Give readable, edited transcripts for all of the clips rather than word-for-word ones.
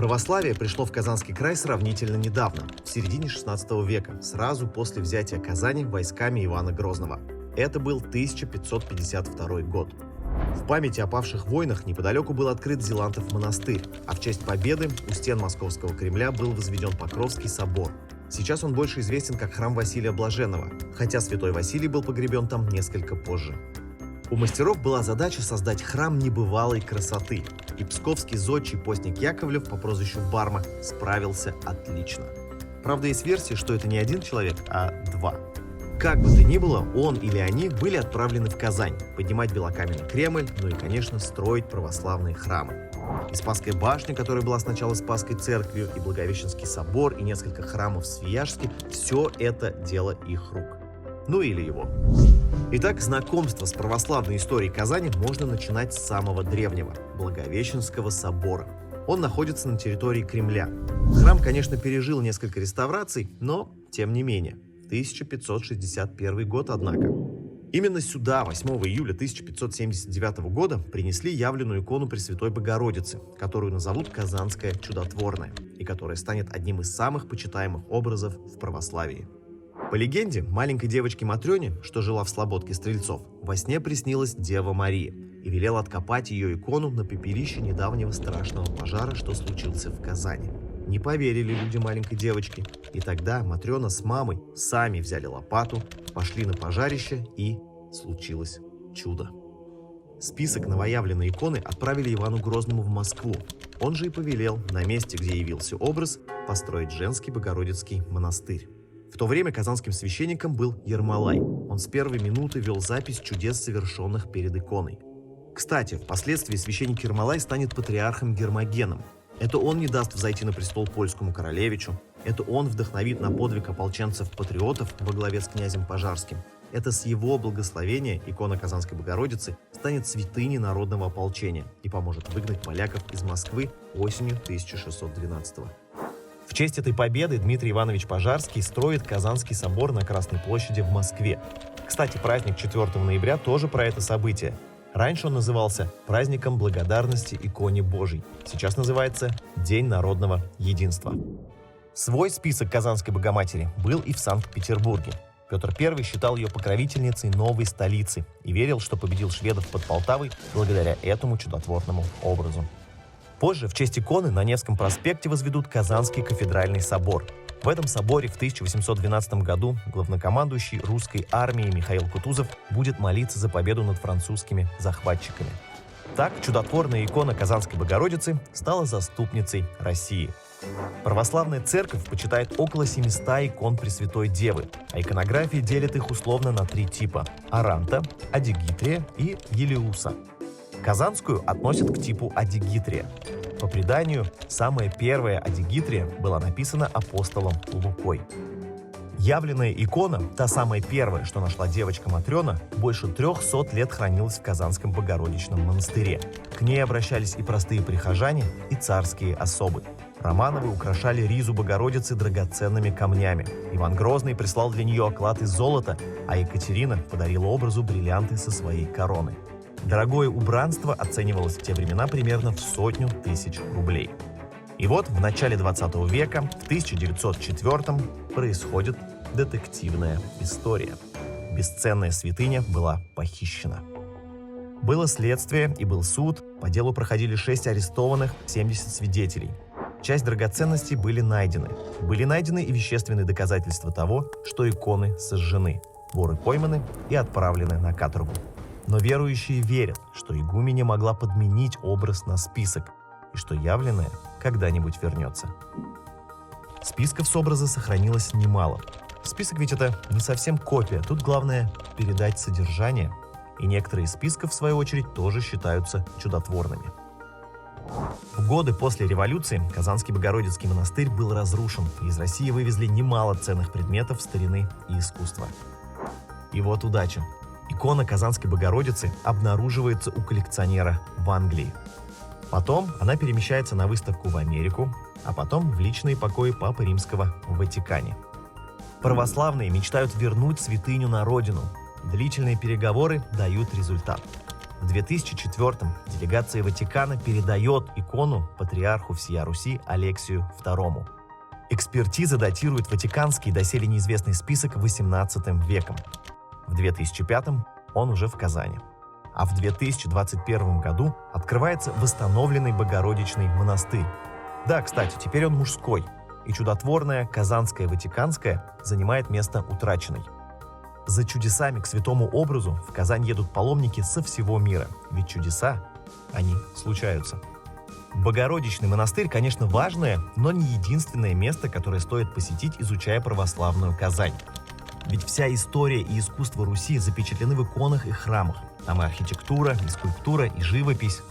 Православие пришло в Казанский край сравнительно недавно, в середине 16 века, сразу после взятия Казани войсками Ивана Грозного. Это был 1552 год. В память о павших войнах неподалеку был открыт Зелантов монастырь, а в честь победы у стен Московского Кремля был возведен Покровский собор. Сейчас он больше известен как храм Василия Блаженного, хотя святой Василий был погребен там несколько позже. У мастеров была задача создать храм небывалой красоты, и псковский зодчий постник Яковлев по прозвищу Барма справился отлично. Правда, есть версия, что это не один человек, а два. Как бы то ни было, он или они были отправлены в Казань поднимать белокаменный Кремль, ну и, конечно, строить православные храмы. И Спасская башня, которая была сначала Спасской церковью, и Благовещенский собор, и несколько храмов в Свияжске – все это дело их рук. Ну или его. Итак, знакомство с православной историей Казани можно начинать с самого древнего – Благовещенского собора. Он находится на территории Кремля. Храм, конечно, пережил несколько реставраций, но тем не менее. 1561 год, однако. Именно сюда, 8 июля 1579 года, принесли явленную икону Пресвятой Богородицы, которую назовут Казанская чудотворная, и которая станет одним из самых почитаемых образов в православии. По легенде, маленькой девочке Матрёне, что жила в слободке Стрельцов, во сне приснилась Дева Мария и велела откопать ее икону на пепелище недавнего страшного пожара, что случился в Казани. Не поверили люди маленькой девочки, и тогда Матрёна с мамой сами взяли лопату, пошли на пожарище, и случилось чудо. Список новоявленной иконы отправили Ивану Грозному в Москву. Он же и повелел на месте, где явился образ, построить женский Богородицкий монастырь. В то время казанским священником был Ермолай. Он с первой минуты вел запись чудес, совершенных перед иконой. Кстати, впоследствии священник Ермолай станет патриархом Гермогеном. Это он не даст взойти на престол польскому королевичу. Это он вдохновит на подвиг ополченцев-патриотов во главе с князем Пожарским. Это с его благословения икона Казанской Богородицы станет святыней народного ополчения и поможет выгнать поляков из Москвы осенью 1612 года. В честь этой победы Дмитрий Иванович Пожарский строит Казанский собор на Красной площади в Москве. Кстати, праздник 4 ноября тоже про это событие. Раньше он назывался праздником благодарности иконе Божией. Сейчас называется День народного единства. Свой список Казанской Богоматери был и в Санкт-Петербурге. Петр I считал ее покровительницей новой столицы и верил, что победил шведов под Полтавой благодаря этому чудотворному образу. Позже в честь иконы на Невском проспекте возведут Казанский кафедральный собор. В этом соборе в 1812 году главнокомандующий русской армией Михаил Кутузов будет молиться за победу над французскими захватчиками. Так чудотворная икона Казанской Богородицы стала заступницей России. Православная церковь почитает около 700 икон Пресвятой Девы, а иконография делит их условно на 3 типа – Аранта, Адигитрия и Елеуса. Казанскую относят к типу Адигитрия. По преданию, самая первая Адигитрия была написана апостолом Лукой. Явленная икона, та самая первая, что нашла девочка Матрёна, больше 300 лет хранилась в Казанском Богородичном монастыре. К ней обращались и простые прихожане, и царские особы. Романовы украшали ризу Богородицы драгоценными камнями. Иван Грозный прислал для нее оклад из золота, а Екатерина подарила образу бриллианты со своей короны. Дорогое убранство оценивалось в те времена примерно в 100 000 рублей. И вот в начале 20 века, в 1904 происходит детективная история. Бесценная святыня была похищена. Было следствие и был суд, по делу проходили 6 арестованных, 70 свидетелей. Часть драгоценностей были найдены. Были найдены и вещественные доказательства того, что иконы сожжены. Воры пойманы и отправлены на каторгу. Но верующие верят, что игуменя могла подменить образ на список, и что явленное когда-нибудь вернется. Списков с образа сохранилось немало. Список ведь это не совсем копия, тут главное передать содержание. И некоторые из списков, в свою очередь, тоже считаются чудотворными. В годы после революции Казанский Богородицкий монастырь был разрушен, и из России вывезли немало ценных предметов старины и искусства. И вот удача. Икона Казанской Богородицы обнаруживается у коллекционера в Англии. Потом она перемещается на выставку в Америку, а потом в личные покои Папы Римского в Ватикане. Православные мечтают вернуть святыню на родину. Длительные переговоры дают результат. В 2004-м делегация Ватикана передает икону патриарху всея Руси Алексию II. Экспертиза датирует Ватиканский доселе неизвестный список XVIII веком. В 2005-м он уже в Казани. А в 2021 году открывается восстановленный Богородичный монастырь. Да, кстати, теперь он мужской, и чудотворная Казанская Ватиканская занимает место утраченной. За чудесами к святому образу в Казань едут паломники со всего мира, ведь чудеса, они случаются. Богородичный монастырь, конечно, важное, но не единственное место, которое стоит посетить, изучая православную Казань. Ведь вся история и искусство Руси запечатлены в иконах и храмах. Там и архитектура, и скульптура, и живопись.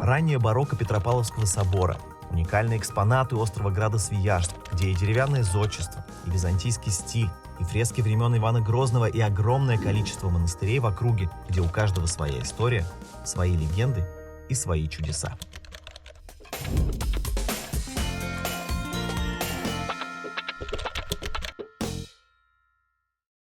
Раннее барокко Петропавловского собора, уникальные экспонаты острова Града Свияжск, где и деревянное зодчество, и византийский стиль, и фрески времен Ивана Грозного, и огромное количество монастырей в округе, где у каждого своя история, свои легенды и свои чудеса.